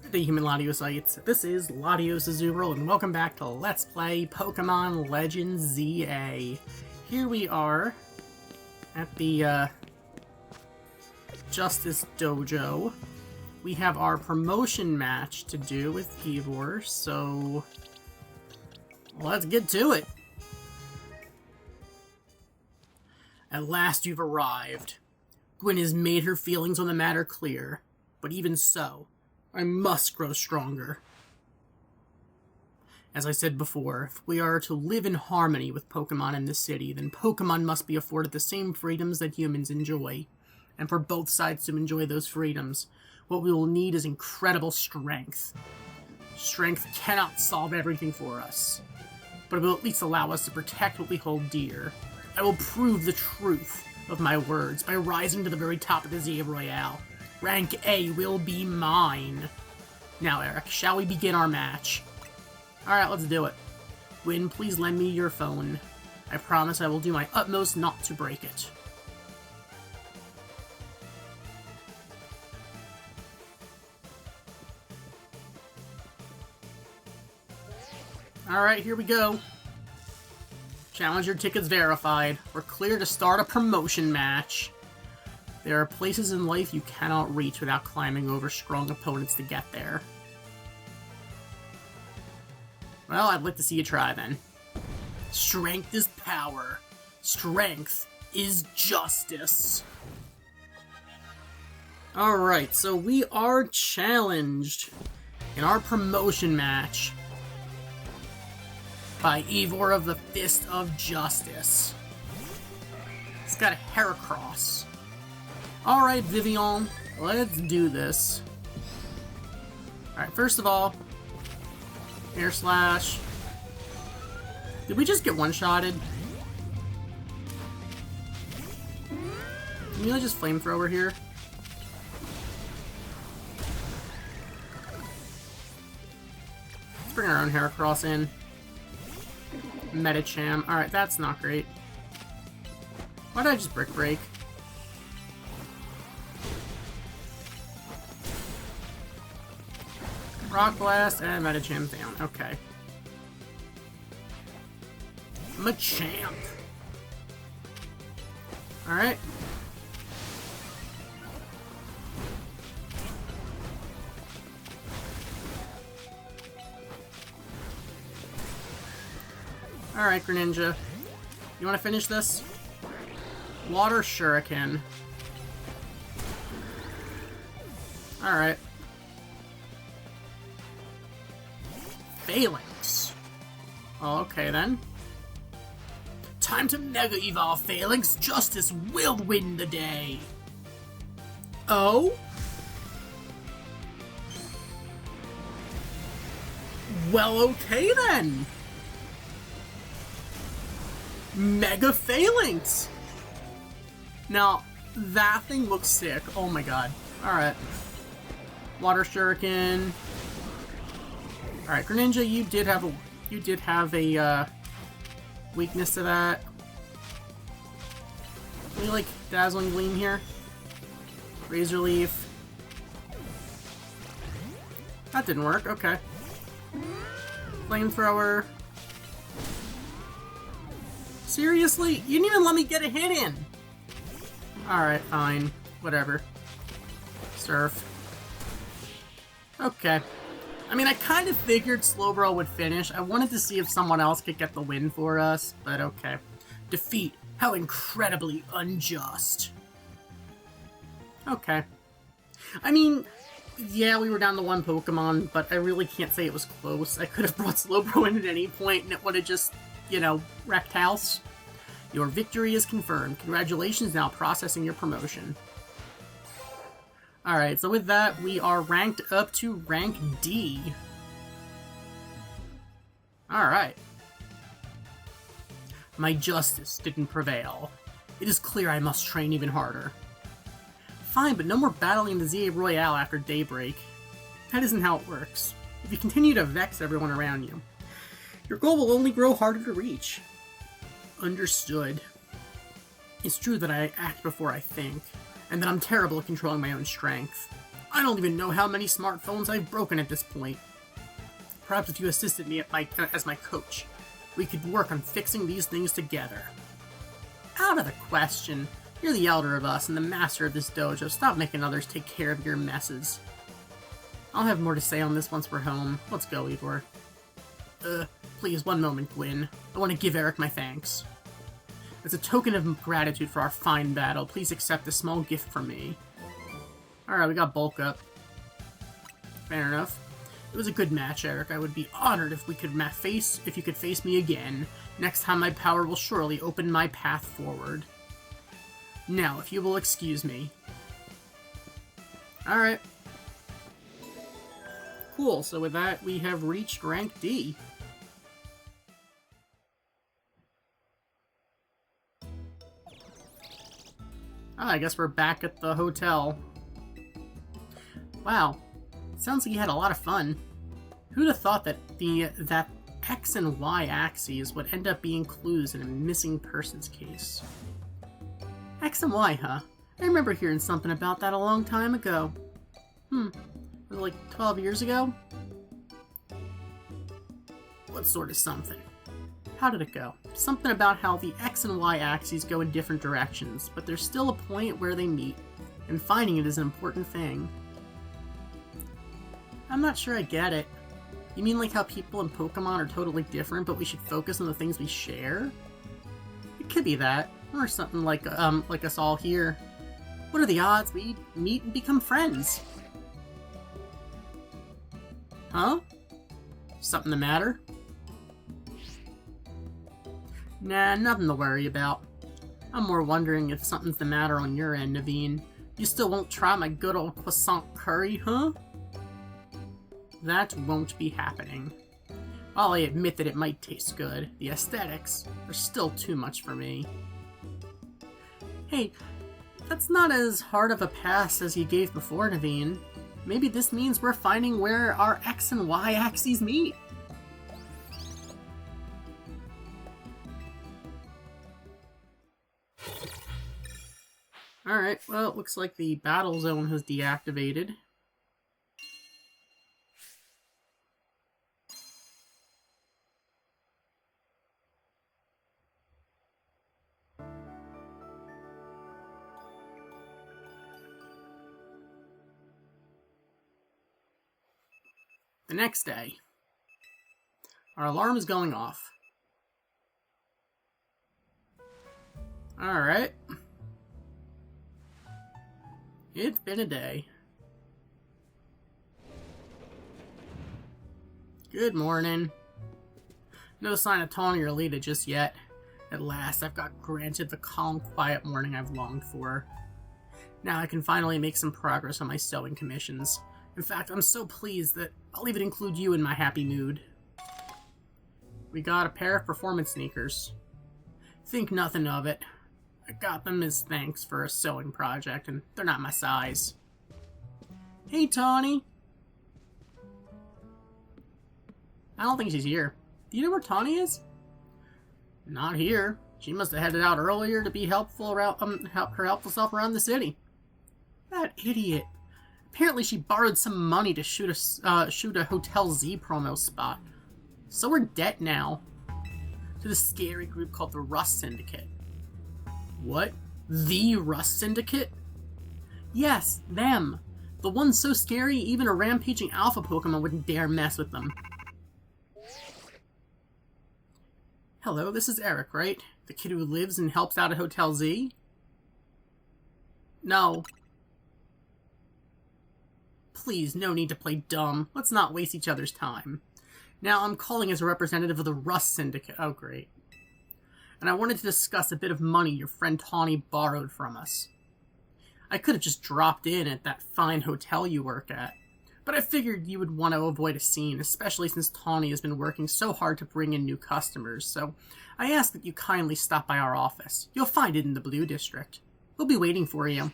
Good day, human Latiosites. This is LatiosAzurill, and welcome back to Let's Play Pokemon Legends ZA. Here we are at the Justice Dojo. We have our promotion match to do with Ivor, so let's get to it. At last you've arrived. Gwyn has made her feelings on the matter clear, but even so, I must grow stronger. As I said before, if we are to live in harmony with Pokemon in this city, then Pokemon must be afforded the same freedoms that humans enjoy. And for both sides to enjoy those freedoms, what we will need is incredible strength. Strength cannot solve everything for us, but it will at least allow us to protect what we hold dear. I will prove the truth of my words by rising to the very top of the ZA Royale. Rank A will be mine. Now, Eric, shall we begin our match? Alright, let's do it. Gwyn, please lend me your phone. I promise I will do my utmost not to break it. Alright, here we go. Challenger tickets verified. We're clear to start a promotion match. There are places in life you cannot reach without climbing over strong opponents to get there. Well, I'd like to see you try then. Strength is power. Strength is justice. Alright, so we are challenged in our promotion match by Ivor of the Fist of Justice. He's got a Heracross. Alright, Vivian, let's do this. Alright, first of all, Air Slash. Did we just get one-shotted? Can you just Flamethrower here? Let's bring our own Heracross in. Medicham. Alright, that's not great. Why did I just Brick Break? Rock Blast and Medicham down. Okay. Machamp. Alright. Alright, Greninja. You want to finish this? Water Shuriken. Alright. Phalanx. Oh, okay then. Time to Mega Evolve Phalanx. Justice will win the day. Oh? Well, okay then. Mega Phalanx. Now, that thing looks sick. Oh my god. Alright. Water Shuriken. Alright, Greninja, you did have a weakness to that. Can we, like, Dazzling Gleam here? Razor Leaf. That didn't work, okay. Flamethrower. Seriously? You didn't even let me get a hit in! Alright, fine. Whatever. Surf. Okay. I mean, I kind of figured Slowbro would finish. I wanted to see if someone else could get the win for us, but okay. Defeat. How incredibly unjust. Okay. I mean, yeah, we were down to one Pokemon, but I really can't say it was close. I could have brought Slowbro in at any point, and it would have just, you know, wrecked house. Your victory is confirmed. Congratulations, now processing your promotion. Alright, so with that, we are ranked up to rank D. Alright. My justice didn't prevail. It is clear I must train even harder. Fine, but no more battling in the ZA Royale after daybreak. That isn't how it works. If you continue to vex everyone around you, your goal will only grow harder to reach. Understood. It's true that I act before I think, and that I'm terrible at controlling my own strength. I don't even know how many smartphones I've broken at this point. Perhaps if you assisted me as my coach, we could work on fixing these things together. Out of the question. You're the elder of us and the master of this dojo. Stop making others take care of your messes. I'll have more to say on this once we're home. Let's go, Igor. Please, one moment, Gwyn. I want to give Eric my thanks. As a token of gratitude for our fine battle, please accept a small gift from me. Alright, we got bulk up. Fair enough. It was a good match, Eric. I would be honored if you could face me again. Next time my power will surely open my path forward. Now, if you will excuse me. Alright. Cool, so with that, we have reached rank D. I guess we're back at the hotel. Wow. Sounds like you had a lot of fun. Who'd have thought that that X and Y axes would end up being clues in a missing persons case? X and Y, huh? I remember hearing something about that a long time ago. Was it like 12 years ago? What sort of something? How did it go? Something about how the X and Y axes go in different directions, but there's still a point where they meet, and finding it is an important thing. I'm not sure I get it. You mean like how people in Pokemon are totally different, but we should focus on the things we share? It could be that. Or something like us all here. What are the odds we meet and become friends? Huh? Something the matter? Nah, nothing to worry about. I'm more wondering if something's the matter on your end, Naveen. You still won't try my good old croissant curry, huh? That won't be happening. While I admit that it might taste good, the aesthetics are still too much for me. Hey, that's not as hard of a pass as you gave before, Naveen. Maybe this means we're finding where our X and Y axes meet. Alright, well, it looks like the battle zone has deactivated. The next day, our alarm is going off. Alright. It's been a day. Good morning. No sign of Tawny or Lita just yet. At last, I've got granted the calm, quiet morning I've longed for. Now I can finally make some progress on my sewing commissions. In fact, I'm so pleased that I'll even include you in my happy mood. We got a pair of performance sneakers. Think nothing of it. I got them as thanks for a sewing project, and they're not my size. Hey, Tawny! I don't think she's here. Do you know where Tawny is? Not here. She must have headed out earlier to be helpful around, help her helpful self around the city. That idiot. Apparently she borrowed some money to shoot a Hotel Z promo spot. So we're dead now. To the scary group called the Rust Syndicate. What? The Rust Syndicate? Yes, them. The ones so scary even a rampaging alpha Pokemon wouldn't dare mess with them. Hello, this is Eric, right? The kid who lives and helps out at Hotel Z? No. Please, no need to play dumb. Let's not waste each other's time. Now, I'm calling as a representative of the Rust Syndicate. Oh, great. And I wanted to discuss a bit of money your friend Tawny borrowed from us. I could have just dropped in at that fine hotel you work at, but I figured you would want to avoid a scene, especially since Tawny has been working so hard to bring in new customers, so I ask that you kindly stop by our office. You'll find it in the Blue District. We'll be waiting for you.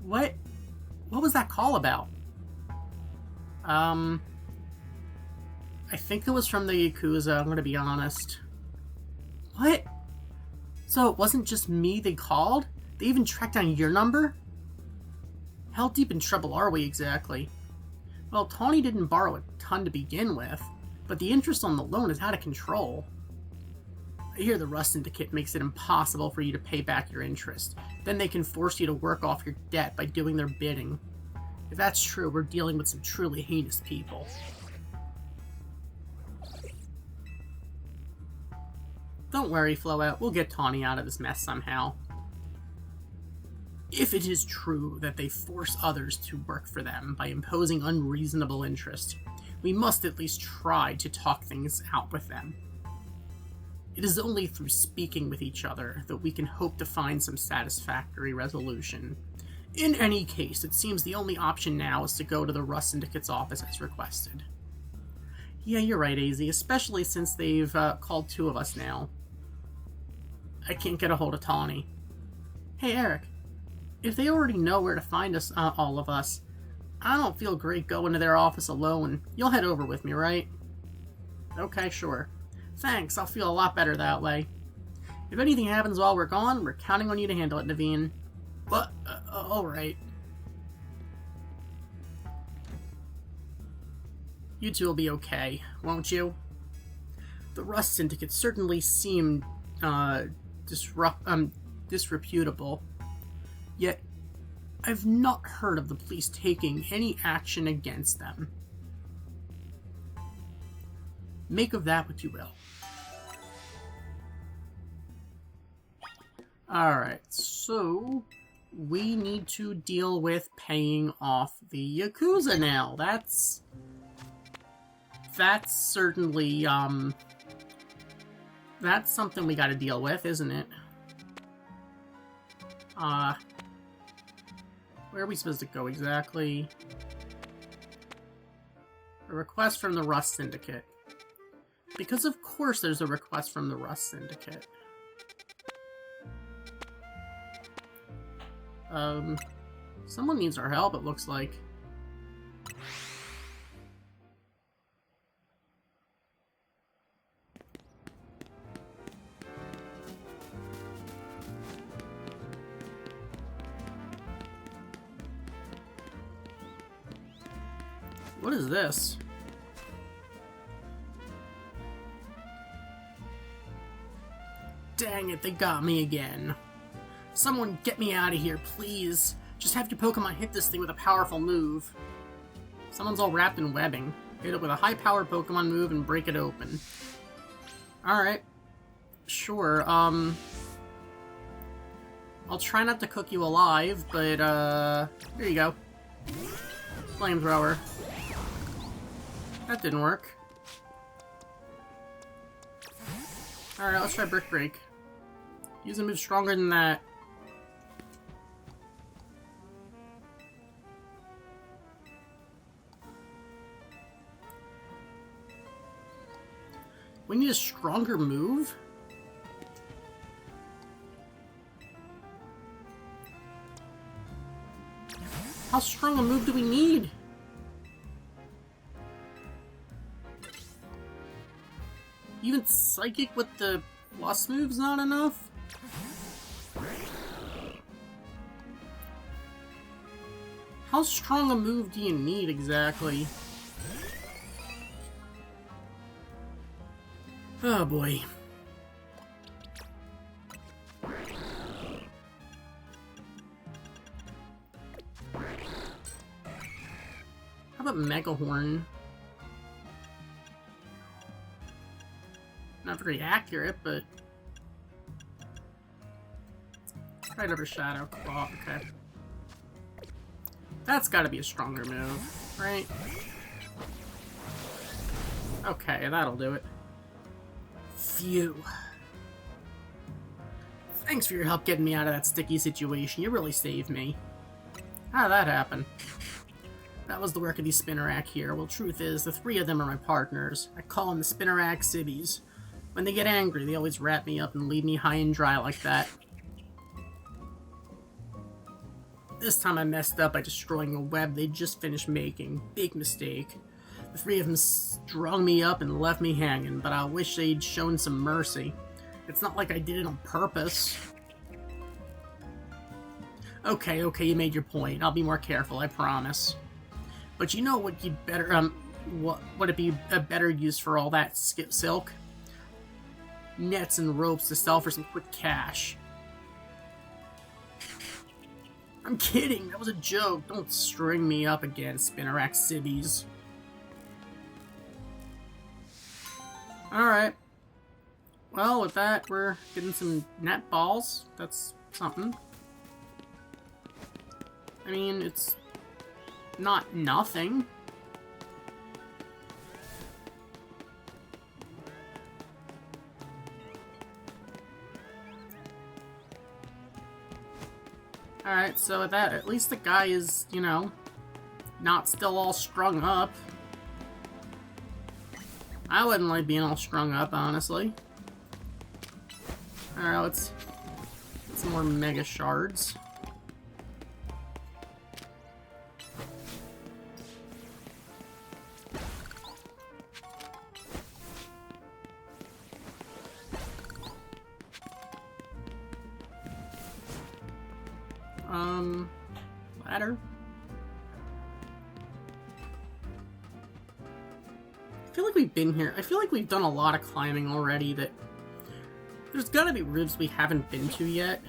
What was that call about? I think it was from the Yakuza, I'm gonna be honest. What? So it wasn't just me they called? They even tracked down your number? How deep in trouble are we exactly? Well, Tawny didn't borrow a ton to begin with, but the interest on the loan is out of control. I hear the Rust Syndicate makes it impossible for you to pay back your interest. Then they can force you to work off your debt by doing their bidding. If that's true, we're dealing with some truly heinous people. Don't worry, Flowout, we'll get Tawny out of this mess somehow. If it is true that they force others to work for them by imposing unreasonable interest, we must at least try to talk things out with them. It is only through speaking with each other that we can hope to find some satisfactory resolution. In any case, it seems the only option now is to go to the Rust Syndicate's office as requested. Yeah, you're right, AZ, especially since they've called 2 of us now. I can't get a hold of Tawny. Hey, Eric. If they already know where to find us, all of us, I don't feel great going to their office alone. You'll head over with me, right? Okay, sure. Thanks, I'll feel a lot better that way. If anything happens while we're gone, we're counting on you to handle it, Naveen. What? Alright. You two will be okay, won't you? The Rust Syndicate certainly seem, disreputable. Yet, I've not heard of the police taking any action against them. Make of that what you will. Alright, so we need to deal with paying off the Yakuza now. That's certainly, that's something we gotta deal with, isn't it? Where are we supposed to go exactly? A request from the Rust Syndicate. Because of course there's a request from the Rust Syndicate. Someone needs our help, it looks like. What is this? Dang it, they got me again. Someone get me out of here, please. Just have your Pokemon hit this thing with a powerful move. Someone's all wrapped in webbing. Hit it with a high-powered Pokemon move and break it open. Alright. Sure, I'll try not to cook you alive, but, here you go. Flamethrower. That didn't work. Alright, let's try Brick Break. Use a move stronger than that. We need a stronger move? How strong a move do we need? Even Psychic with the plus move's not enough? How strong a move do you need exactly? Oh boy. How about Mega Horn? Not very accurate, but... Right over Shadow Claw, okay. That's gotta be a stronger move, right? Okay, that'll do it. Phew. Thanks for your help getting me out of that sticky situation. You really saved me. How did that happen? That was the work of these Spinnerack here. Well, truth is, the 3 of them are my partners. I call them the Spinnerack Civvies. When they get angry, they always wrap me up and leave me high and dry like that. This time I messed up by destroying a web they just finished making. Big mistake. The 3 of them strung me up and left me hanging, but I wish they'd shown some mercy. It's not like I did it on purpose. Okay, okay, you made your point. I'll be more careful, I promise. But you know what you'd better, what would it be a better use for all that silk? Nets and ropes to sell for some quick cash. I'm kidding, that was a joke. Don't string me up again, Spinnerack Cibbies. Alright. Well, with that, we're getting some net balls. That's something. I mean, it's not nothing. Alright, so with that, at least the guy is, you know, not still all strung up. I wouldn't like being all strung up, honestly. Alright, let's get some more mega shards. Ladder. I feel like we've been here. I feel like we've done a lot of climbing already that there's gotta be rooms we haven't been to yet.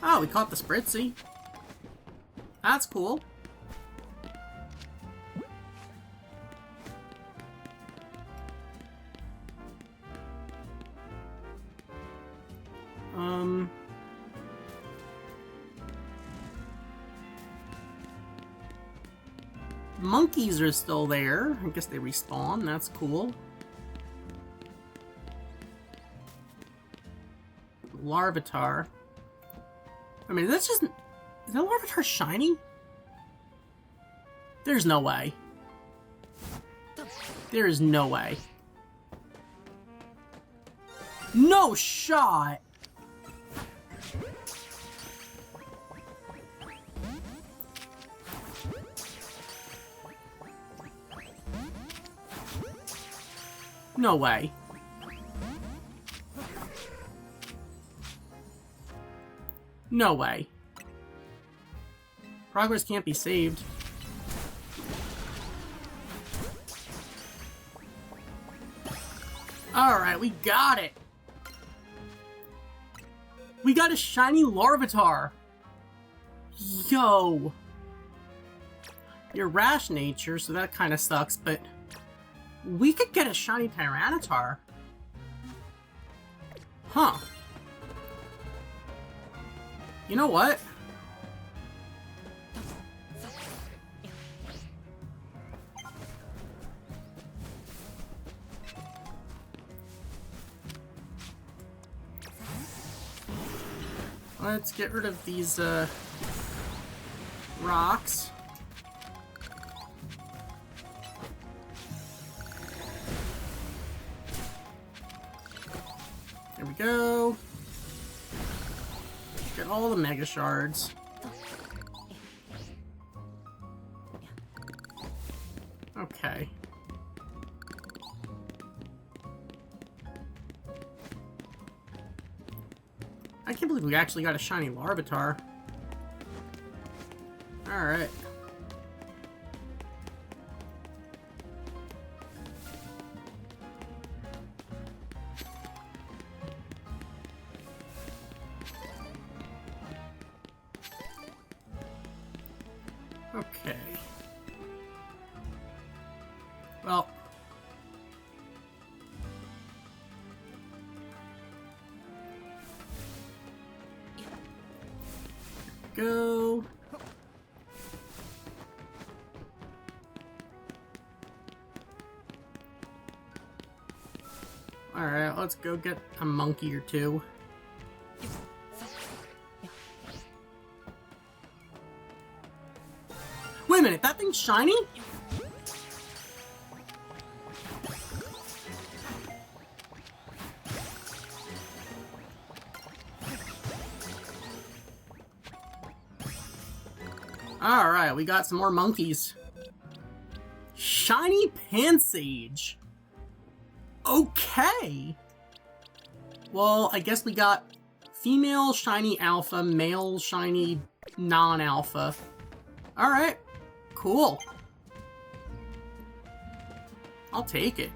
Oh, we caught the Spritzy. That's cool. Monkeys are still there. I guess they respawn. That's cool. Larvitar. I mean, that's just... Is that Larvitar shiny? There's no way. There is no way. No shot! No way. No way. Progress can't be saved. Alright, we got it! We got a shiny Larvitar! Yo! You're rash nature, so that kind of sucks, but... we could get a shiny Tyranitar. Huh. You know what? Let's get rid of these, rocks. There we go. Get all the mega shards. Okay. I can't believe we actually got a shiny Larvitar. Alright. Okay. Well. Go. Alright, let's go get a monkey or two. Wait a minute, that thing's shiny? Alright, we got some more monkeys. shiny Pansage. Okay. Well, I guess we got female shiny alpha, male shiny non-alpha. Alright. Cool. I'll take it.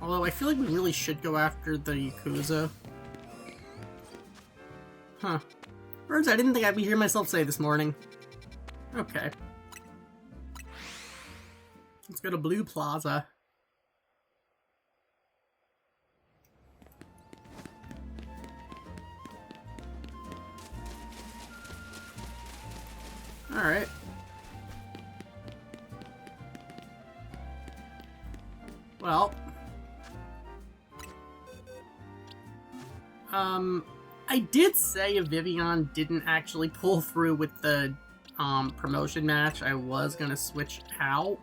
Although I feel like we really should go after the Yakuza. Huh. Words I didn't think I'd be hearing myself say this morning. Okay. Let's go to Blue Plaza. Alright. Well. I did say if Vivian didn't actually pull through with the, promotion match, I was gonna switch out.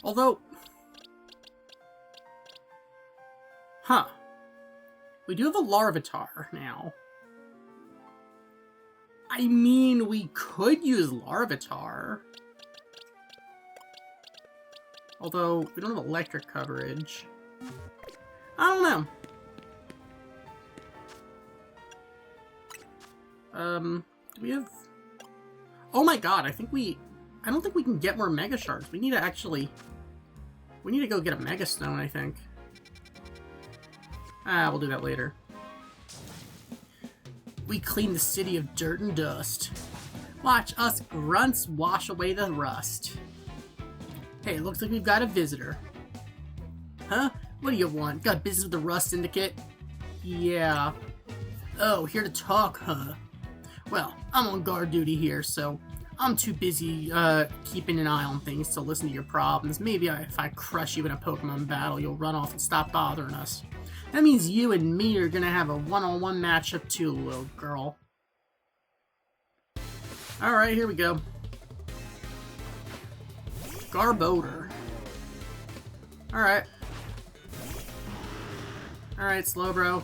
Although... Huh. We do have a Larvitar now. I mean, we could use Larvitar. Although, we don't have electric coverage. I don't know. Do we have... Oh my god, I don't think we can get more Mega Shards. We need to actually... We need to go get a Mega Stone, I think. Ah, we'll do that later. We clean the city of dirt and dust. Watch us grunts wash away the rust. Hey, looks like we've got a visitor. Huh? What do you want? Got business with the Rust Syndicate? Yeah. Oh, here to talk, huh? Well, I'm on guard duty here, so I'm too busy, keeping an eye on things to listen to your problems. Maybe if I crush you in a Pokemon battle, you'll run off and stop bothering us. That means you and me are gonna have a one-on-one matchup too, little girl. Alright, here we go. Garbodor. Alright. Alright, Slowbro.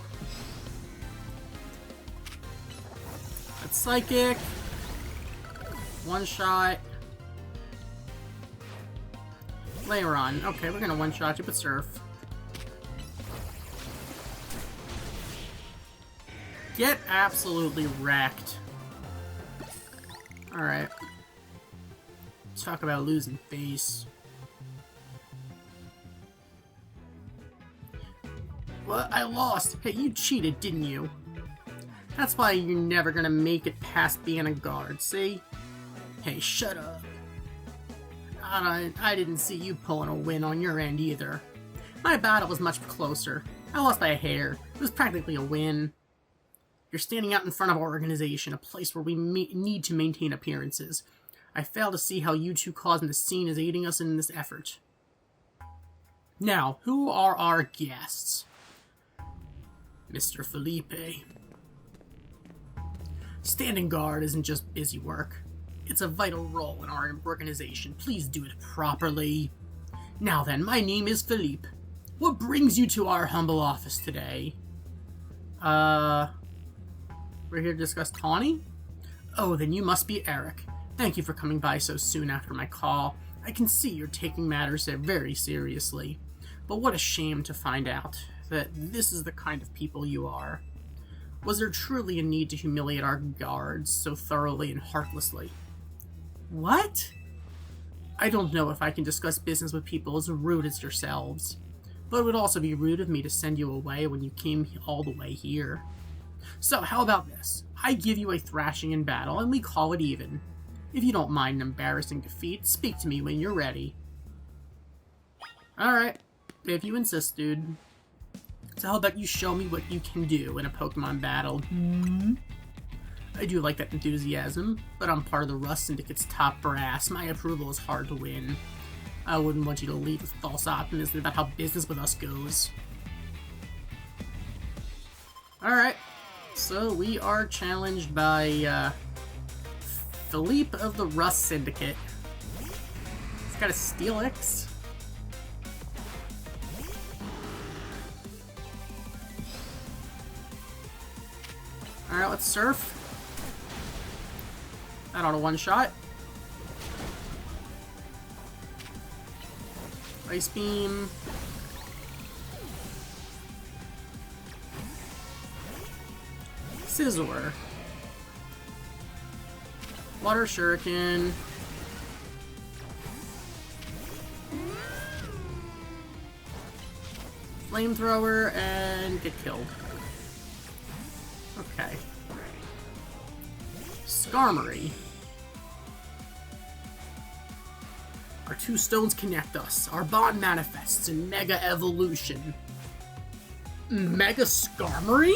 That's Psychic. One shot. Lairon. Okay, we're gonna one-shot you with Surf. Get absolutely wrecked. Alright. Talk about losing face. What? I lost. Hey, you cheated, didn't you? That's why you're never gonna make it past being a guard, see? Hey, shut up. I didn't see you pulling a win on your end either. My battle was much closer. I lost by a hair. It was practically a win. You're standing out in front of our organization, a place where we need to maintain appearances. I fail to see how you two causing the scene is aiding us in this effort. Now, who are our guests? Mr. Felipe. Standing guard isn't just busy work. It's a vital role in our organization. Please do it properly. Now then, my name is Philippe. What brings you to our humble office today? We're here to discuss Tawny? Oh, then you must be Eric. Thank you for coming by so soon after my call. I can see you're taking matters very seriously. But what a shame to find out that this is the kind of people you are. Was there truly a need to humiliate our guards so thoroughly and heartlessly? What? I don't know if I can discuss business with people as rude as yourselves. But it would also be rude of me to send you away when you came all the way here. So how about this? I give you a thrashing in battle and we call it even. If you don't mind an embarrassing defeat, speak to me when you're ready. Alright, if you insist, dude. So how about you show me what you can do in a Pokemon battle? I do like that enthusiasm, but I'm part of the Rust Syndicate's top brass. My approval is hard to win. I wouldn't want you to leave with false optimism about how business with us goes. Alright, so we are challenged by, Philippe of the Rust Syndicate. He's got a Steelix. Alright, let's surf. That on a one-shot. Ice Beam. Scizor. Water Shuriken. Flamethrower and get killed. Okay. Skarmory. Our two stones connect us. Our bond manifests in Mega Evolution. Mega Skarmory?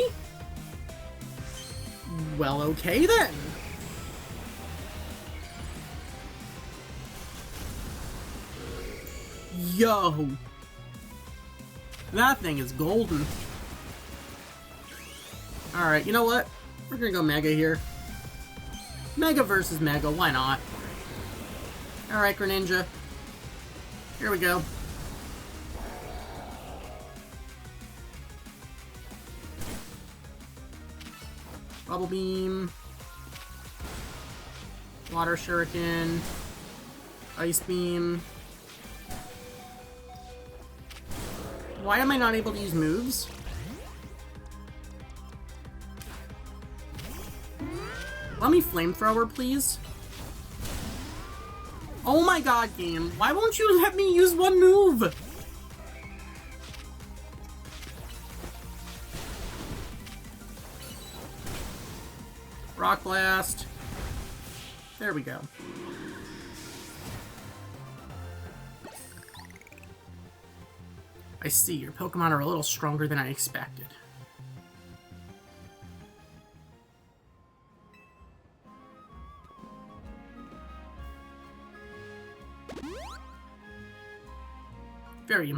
Well, okay then. Yo. That thing is golden. Alright, you know what? We're gonna go Mega here. Mega versus Mega, why not? Alright, Greninja. Here we go. Bubble Beam. Water Shuriken. Ice Beam. Why am I not able to use moves? Let me Flamethrower, please. Oh my god, game. Why won't you let me use one move? Rock Blast. There we go. I see, your Pokemon are a little stronger than I expected. Very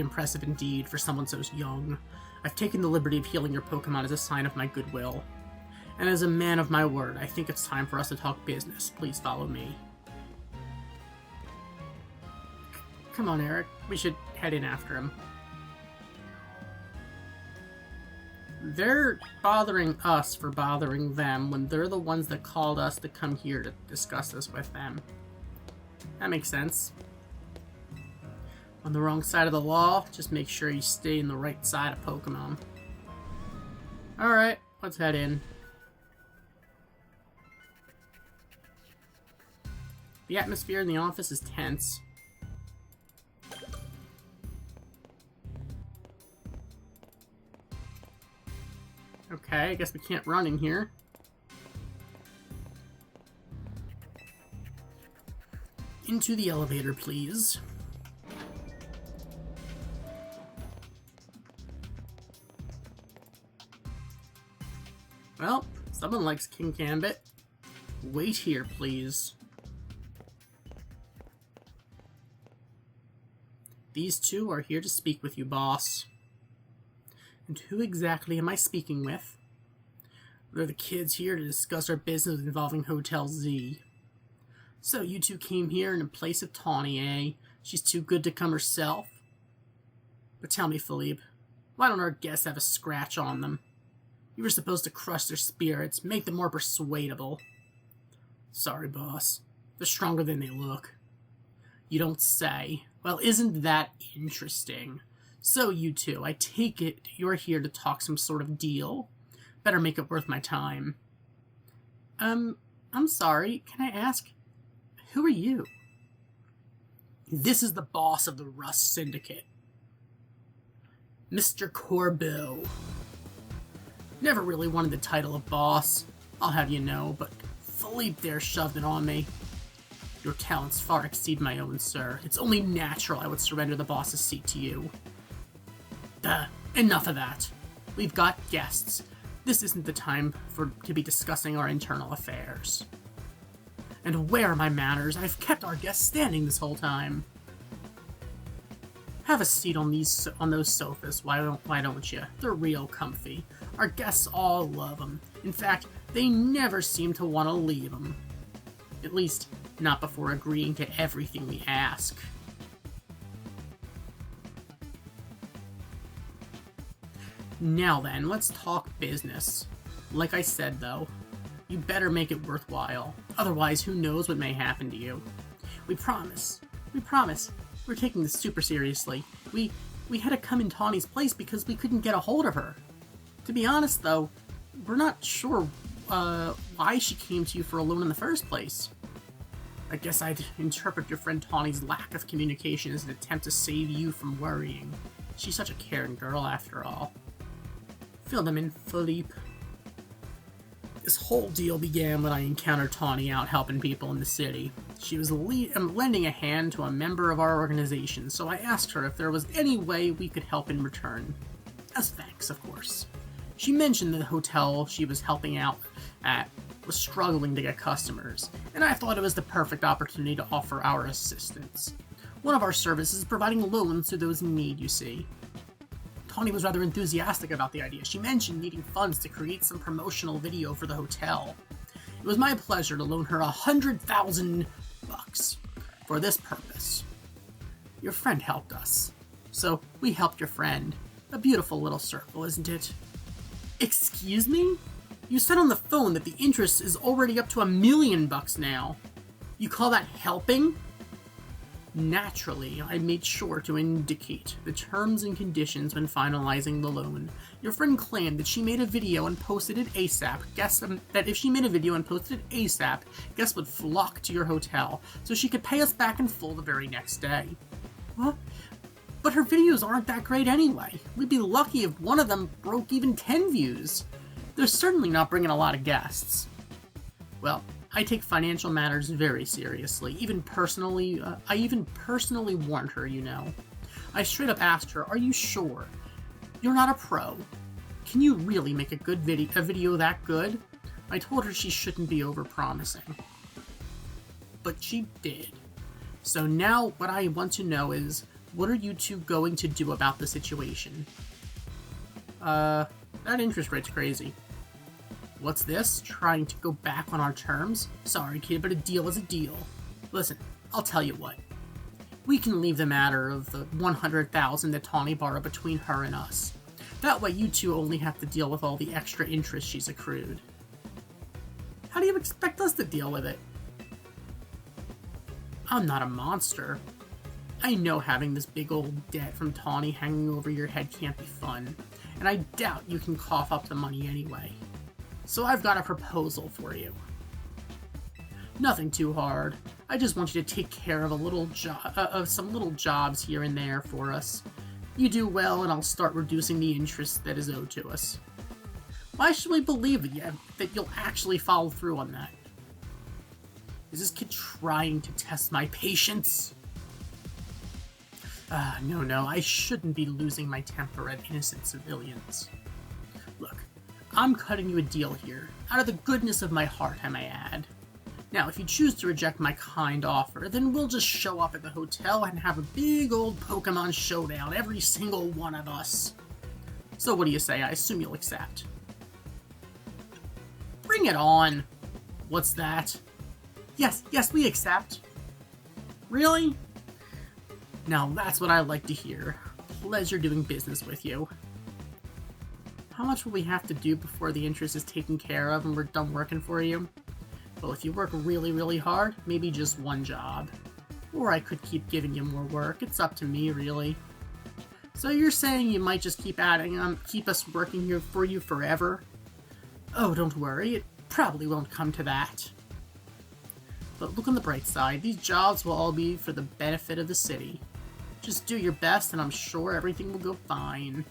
impressive indeed for someone so young. I've taken the liberty of healing your Pokemon as a sign of my goodwill. And as a man of my word, I think it's time for us to talk business. Please follow me. Come on, Eric. We should head in after him. They're bothering us for bothering them when they're the ones that called us to come here to discuss this with them. That makes sense. On the wrong side of the law, just make sure you stay in the right side of Pokemon. Alright, let's head in. The atmosphere in the office is tense. Okay, I guess we can't run in here. Into the elevator, please. Well, someone likes King Gambit. Wait here, please. These two are here to speak with you, boss. And who exactly am I speaking with? They're the kids here to discuss our business involving Hotel Z. So you two came here in place of Tawny, eh? She's too good to come herself? But tell me, Philippe, why don't our guests have a scratch on them? You were supposed to crush their spirits, make them more persuadable. Sorry, boss. They're stronger than they look. You don't say. Well, isn't that interesting? So, you two, I take it you're here to talk some sort of deal? Better make it worth my time. I'm sorry, can I ask, who are you? This is the boss of the Rust Syndicate. Mr. Corbeau. Never really wanted the title of boss, I'll have you know, but Philippe there shoved it on me. Your talents far exceed my own, sir. It's only natural I would surrender the boss's seat to you. Enough of that. We've got guests. This isn't the time to be discussing our internal affairs. And where are my manners? I've kept our guests standing this whole time. Have a seat on those sofas, why don't you? They're real comfy. Our guests all love them. In fact, they never seem to want to leave them. At least, not before agreeing to everything we ask. Now then, let's talk business. Like I said, though, You better make it worthwhile. Otherwise, who knows what may happen to you. We promise. We promise. We're taking this super seriously. We had to come in Tawny's place because we couldn't get a hold of her. To be honest, though, we're not sure why she came to you for a loan in the first place. I guess I'd interpret your friend Tawny's lack of communication as an attempt to save you from worrying. She's such a caring girl, after all. Fill them in, Philippe. This whole deal began when I encountered Tawny out helping people in the city. She was lending a hand to a member of our organization, so I asked her if there was any way we could help in return. As thanks, of course. She mentioned the hotel she was helping out at was struggling to get customers, and I thought it was the perfect opportunity to offer our assistance. One of our services is providing loans to those in need, you see. Tawny was rather enthusiastic about the idea. She mentioned needing funds to create some promotional video for the hotel. It was my pleasure to loan her $100,000 for this purpose. Your friend helped us, so we helped your friend. A beautiful little circle, isn't it? Excuse me? You said on the phone that the interest is already up to $1 million now. You call that helping? Naturally, I made sure to indicate the terms and conditions when finalizing the loan. Your friend claimed that she made a video and posted it ASAP. That if she made a video and posted it ASAP, guests would flock to your hotel, so she could pay us back in full the very next day. What? But her videos aren't that great anyway. We'd be lucky if one of them broke even 10 views. They're certainly not bringing a lot of guests. Well, I take financial matters very seriously. I even personally warned her, you know. I straight up asked her, "Are you sure? You're not a pro. Can you really make a video that good?" I told her she shouldn't be over-promising. But she did. So now what I want to know is, what are you two going to do about the situation? That interest rate's crazy. What's this? Trying to go back on our terms? Sorry, kid, but a deal is a deal. Listen, I'll tell you what. We can leave the matter of the $100,000 that Tawny borrowed between her and us. That way you two only have to deal with all the extra interest she's accrued. How do you expect us to deal with it? I'm not a monster. I know having this big old debt from Tawny hanging over your head can't be fun, and I doubt you can cough up the money anyway. So I've got a proposal for you. Nothing too hard. I just want you to take care of some little jobs here and there for us. You do well, and I'll start reducing the interest that is owed to us. Why should we believe that you'll actually follow through on that? Is this kid trying to test my patience? No, I shouldn't be losing my temper at innocent civilians. Look, I'm cutting you a deal here, out of the goodness of my heart, I may add. Now, if you choose to reject my kind offer, then we'll just show up at the hotel and have a big old Pokemon showdown, every single one of us. So what do you say? I assume you'll accept. Bring it on! What's that? Yes, we accept. Really? Now that's what I like to hear. Pleasure doing business with you. How much will we have to do before the interest is taken care of and we're done working for you? Well, if you work really, really hard, maybe just one job. Or I could keep giving you more work. It's up to me, really. So you're saying you might just keep us working here for you forever? Oh, don't worry. It probably won't come to that. But look on the bright side. These jobs will all be for the benefit of the city. Just do your best and I'm sure everything will go fine.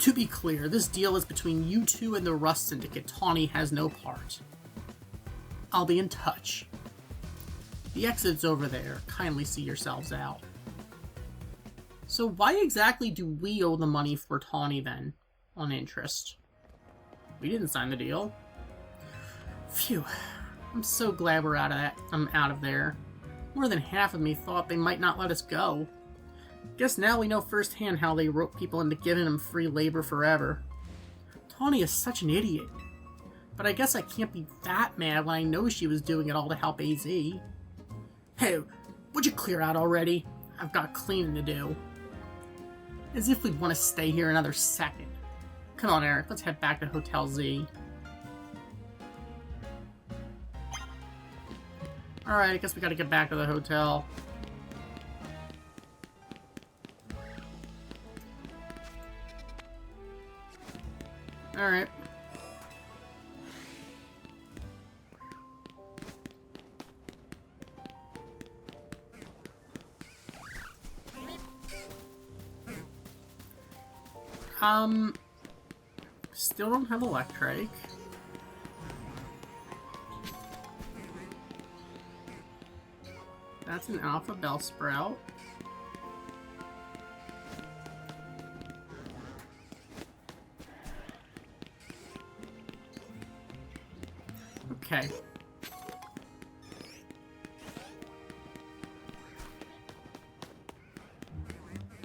To be clear, this deal is between you two and the Rust Syndicate. Tawny has no part. I'll be in touch. The exit's over there. Kindly see yourselves out. So why exactly do we owe the money for Tawny then, on interest? We didn't sign the deal. Phew. I'm so glad we're out of there. More than half of me thought they might not let us go. Guess now we know firsthand how they rope people into giving them free labor forever. Tawny is such an idiot. But I guess I can't be that mad when I know she was doing it all to help AZ. Hey, would you clear out already? I've got cleaning to do. As if we'd want to stay here another second. Come on, Eric, let's head back to Hotel Z. Alright, I guess we gotta get back to the hotel. Alright. Still don't have electric. That's an alpha bell sprout. Okay.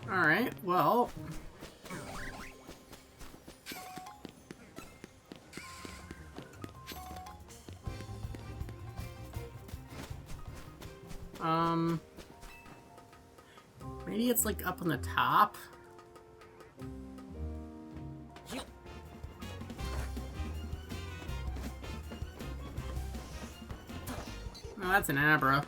Alright, well... maybe it's like up on the top? Oh, that's an Abra.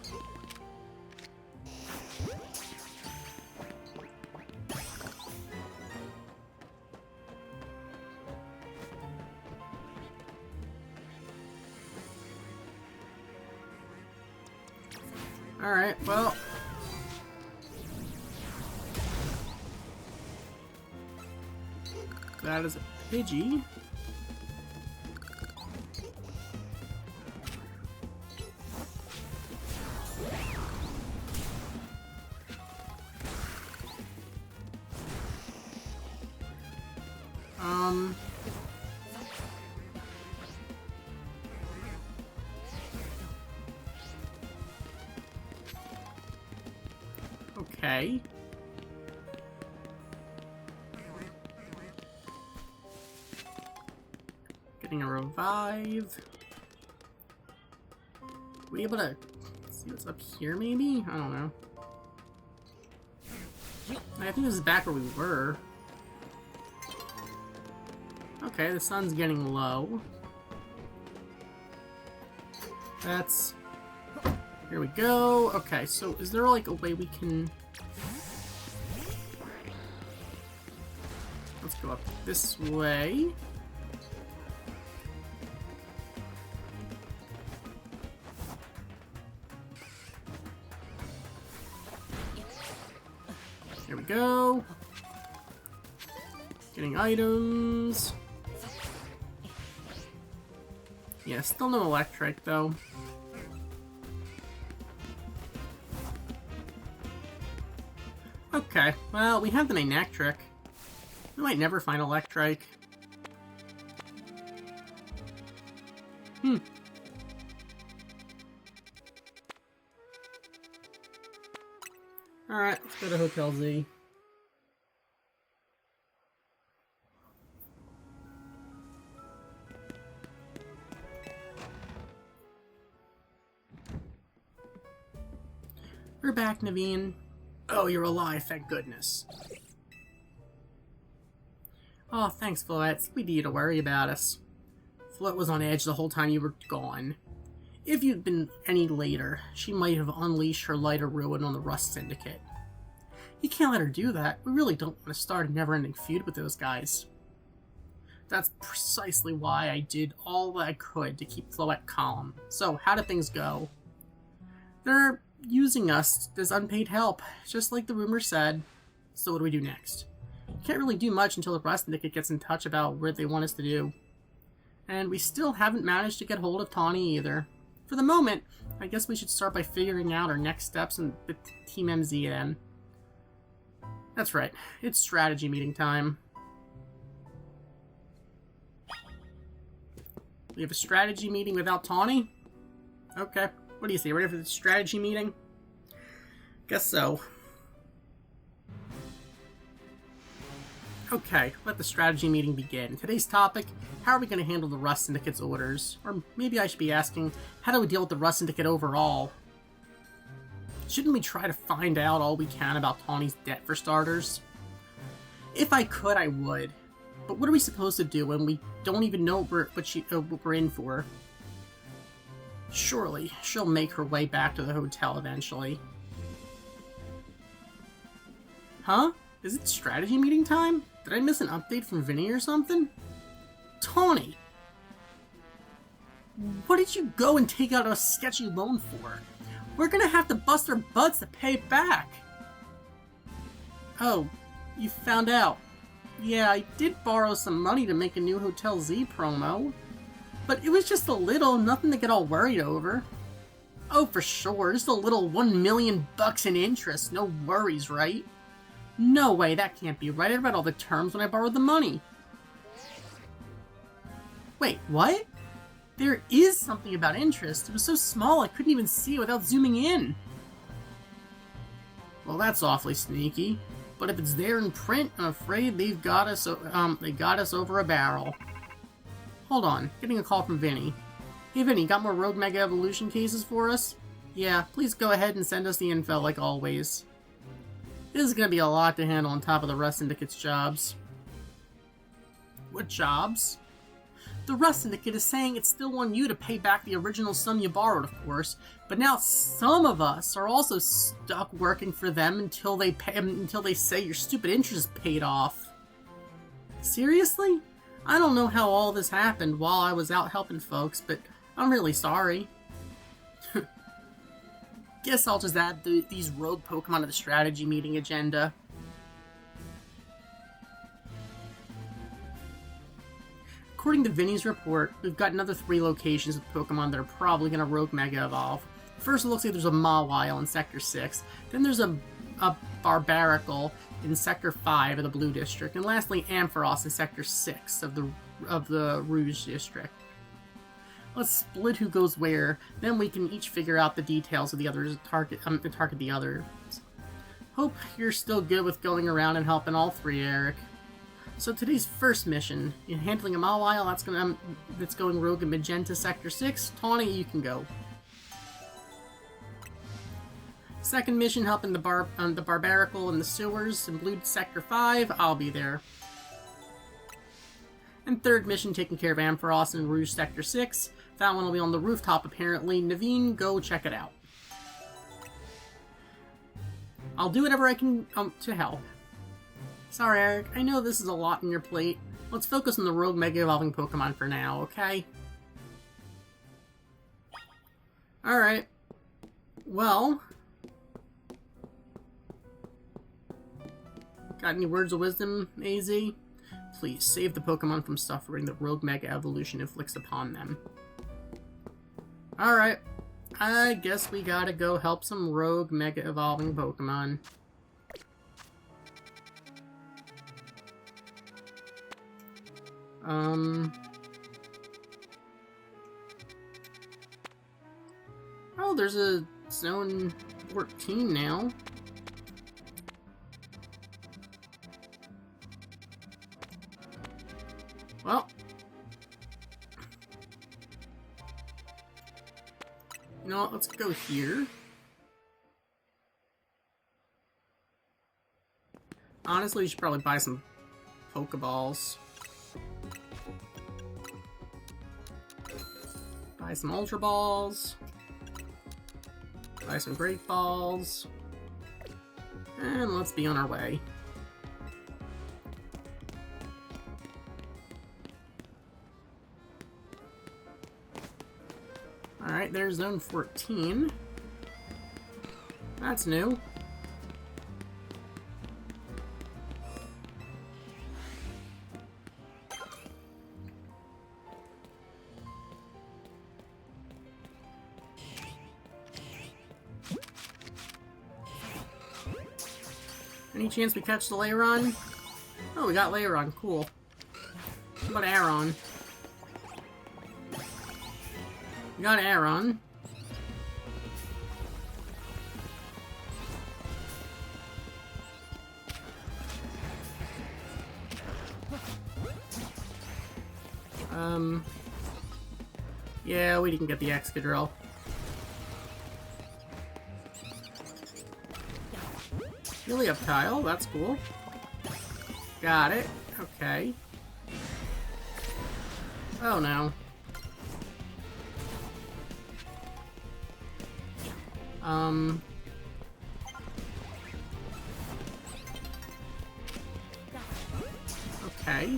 Alright, well... that is a Pidgey. Okay. Getting a revive. We able to see what's up here, maybe? I don't know. I think this is back where we were. Okay, the sun's getting low. That's... here we go. Okay, so is there like a way we can... let's go up this way. Here we go. Getting items. Yeah, still no electric though. Okay, well, we have the Manectric. We might never find electric. Alright, let's go to Hotel Z. We're back, Naveen. Oh, you're alive, thank goodness. Oh, thanks, Floette. We need to worry about us. Floette was on edge the whole time you were gone. If you'd been any later, she might have unleashed her light of ruin on the Rust Syndicate. You can't let her do that. We really don't want to start a never-ending feud with those guys. That's precisely why I did all I could to keep Floette calm. So, how did things go? They're using us as unpaid help, just like the rumor said. So what do we do next? Can't really do much until the Rust Syndicate gets in touch about what they want us to do. And we still haven't managed to get hold of Tawny either. For the moment, I guess we should start by figuring out our next steps in the Team MZ then. That's right, it's strategy meeting time. We have a strategy meeting without Tawny? Okay, what do you say, ready for the strategy meeting? Guess so. Okay, let the strategy meeting begin. Today's topic, how are we going to handle the Rust Syndicate's orders? Or maybe I should be asking, how do we deal with the Rust Syndicate overall? Shouldn't we try to find out all we can about Tawny's debt for starters? If I could, I would. But what are we supposed to do when we don't even know what we're in for? Surely, she'll make her way back to the hotel eventually. Huh? Is it strategy meeting time? Did I miss an update from Vinny or something? Tawny! What did you go and take out a sketchy loan for? We're gonna have to bust our butts to pay it back! Oh, you found out. Yeah, I did borrow some money to make a new Hotel Z promo. But it was just a little, nothing to get all worried over. Oh, for sure, just a little $1 million in interest, no worries, right? No way, that can't be right. I read all the terms when I borrowed the money. Wait, what? There is something about interest. It was so small I couldn't even see it without zooming in. Well, that's awfully sneaky. But if it's there in print, I'm afraid they got us over a barrel. Hold on, getting a call from Vinny. Hey Vinny, got more Rogue Mega Evolution cases for us? Yeah, please go ahead and send us the info like always. This is gonna be a lot to handle on top of the Rust Syndicate's jobs. What jobs? The Rust Syndicate is saying it's still on you to pay back the original sum you borrowed, of course, but now some of us are also stuck working for them until they say your stupid interest is paid off. Seriously? I don't know how all this happened while I was out helping folks, but I'm really sorry. Guess I'll just add these rogue Pokemon to the strategy meeting agenda. According to Vinny's report, we've got another 3 locations with Pokemon that are probably going to Rogue Mega Evolve. First, it looks like there's a Mawile in Sector 6, then there's a Barbaracle in Sector 5 of the Blue District, and lastly Ampharos in Sector 6 of the Rouge District. Let's split who goes where, then we can each figure out the details of the others target the others. Hope you're still good with going around and helping all 3, Eric. So today's first mission, in handling a Mawile that's going rogue in Magenta Sector 6, Tawny, you can go. Second mission, helping the Barbaracle in the sewers in Blue Sector 5, I'll be there. And third mission, taking care of Ampharos in Rouge Sector 6, that one will be on the rooftop apparently. Naveen, go check it out. I'll do whatever I can to help. Sorry, Eric, I know this is a lot on your plate. Let's focus on the Rogue Mega Evolving Pokemon for now, okay? Alright. Well. Got any words of wisdom, AZ? Please, save the Pokemon from suffering the Rogue Mega Evolution inflicts upon them. Alright. I guess we gotta go help some Rogue Mega Evolving Pokemon. Oh, there's a Zone 14 now. Well. You know what, let's go here. Honestly, you should probably buy some Pokeballs. Buy some Ultra Balls. Buy some Great Balls. And let's be on our way. Alright, there's Zone 14. That's new. Any chance we catch the Lairon? Oh, we got Lairon. Cool. What about Aron? We got Aron. Yeah, we didn't get the Excadrill. Helioptile, that's cool. Got it. Okay. Oh no. Okay.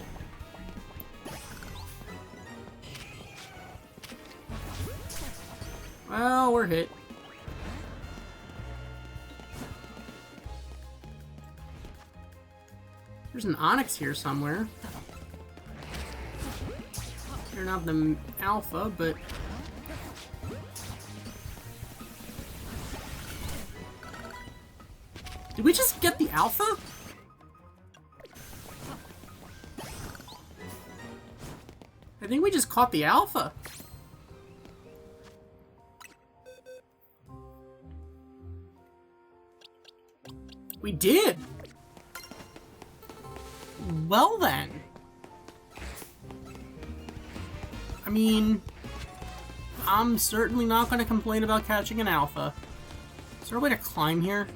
Well, we're hit. There's an Onyx here somewhere. They're not the alpha, but... Did we just get the alpha? I think we just caught the alpha. We did! Well then. I mean, I'm certainly not going to complain about catching an alpha. Is there a way to climb here?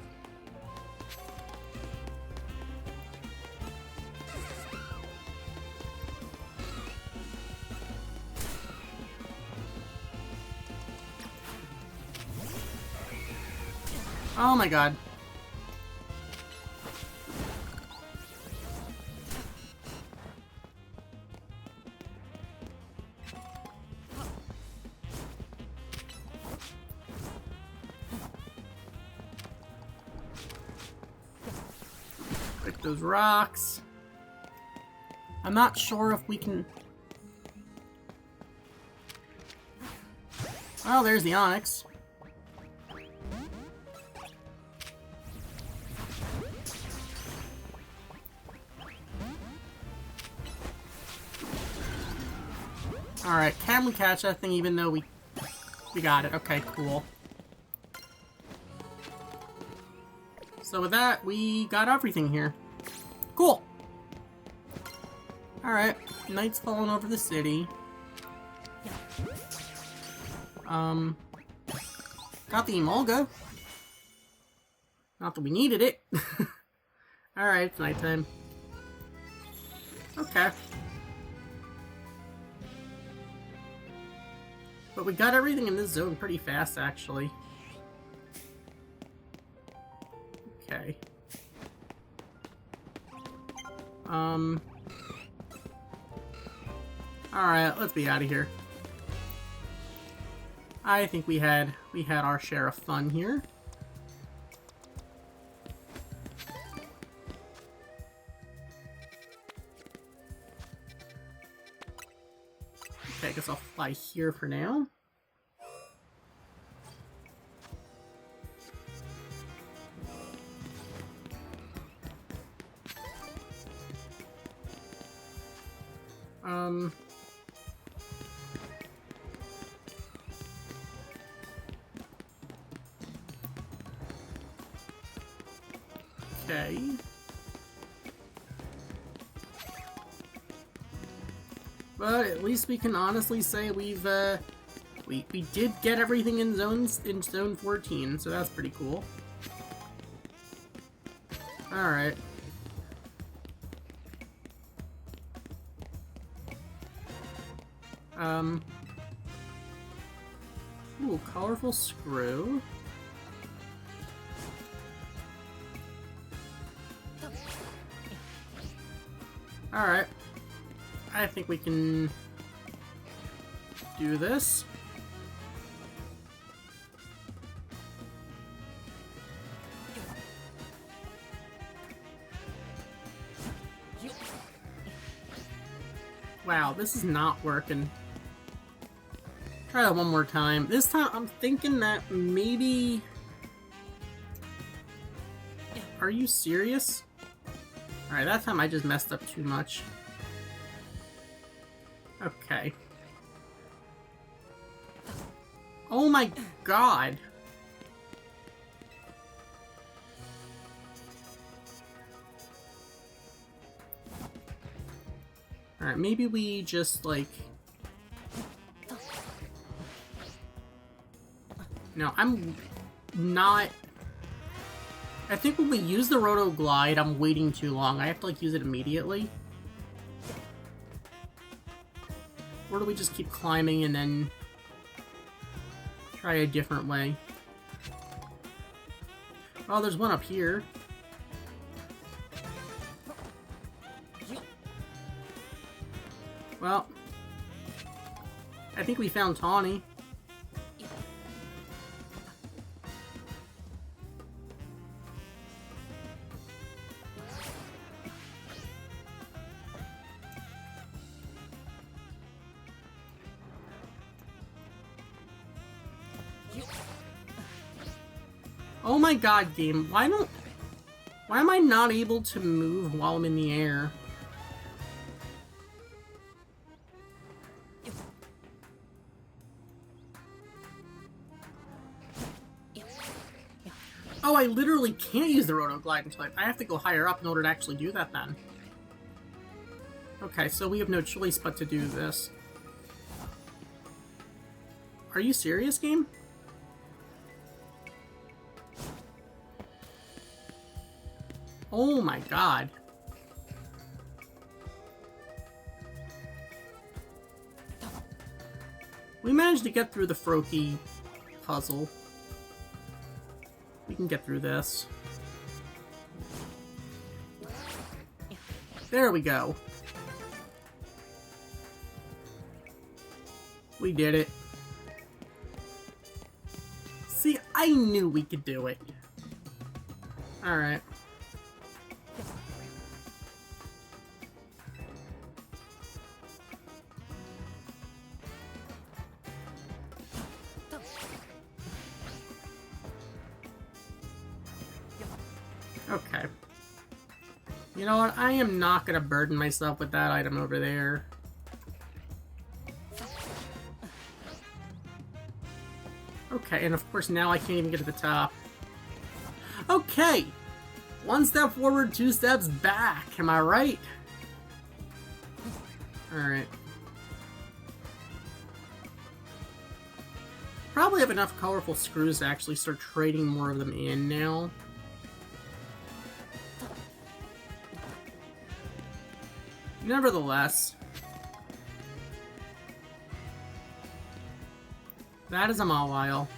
Oh my god. Break those rocks. I'm not sure if we can... Oh, there's the Onyx. Alright, can we catch that thing even though we got it? Okay, cool. So with that, we got everything here. Cool! Alright, night's falling over the city. Got the Emolga. Not that we needed it. Alright, it's nighttime. Okay. But we got everything in this zone pretty fast, actually. Okay. Alright, let's be out of here. I think we had our share of fun here. Okay, I guess I'll fly here for now. Okay. But at least we can honestly say we did get everything in zone 14, so that's pretty cool. Alright. Ooh, colorful screw. Alright. I think we can do this. Wow, this is not working. Try that one more time. This time, I'm thinking that maybe... Are you serious? Alright, that time I just messed up too much. Okay. Oh my god! Alright, maybe we just, like... No, I'm not... I think when we use the Roto Glide, I'm waiting too long. I have to, like, use it immediately. Or do we just keep climbing and then try a different way? Oh, there's one up here. Well, I think we found Tawny. Oh my god, game. Why am I not able to move while I'm in the air? Oh, I literally can't use the Roto Glide until I have to go higher up in order to actually do that then. Okay, so we have no choice but to do this. Are you serious, game? Oh my god. We managed to get through the Froakie puzzle. We can get through this. There we go. We did it. See, I knew we could do it. Alright. Okay. You know what? I am not going to burden myself with that item over there. Okay, and of course now I can't even get to the top. Okay! One step forward, two steps back. Am I right? Alright. Probably have enough colorful screws to actually start trading more of them in now. Nevertheless, that is a Mawile.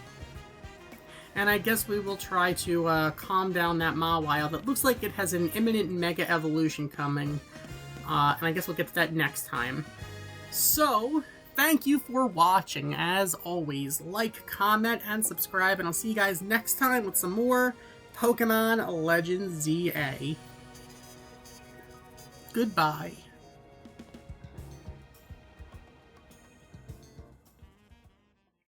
And I guess we will try to calm down that Mawile that looks like it has an imminent Mega Evolution coming. And I guess we'll get to that next time. So, thank you for watching. As always, like, comment, and subscribe. And I'll see you guys next time with some more Pokemon Legends ZA. Goodbye.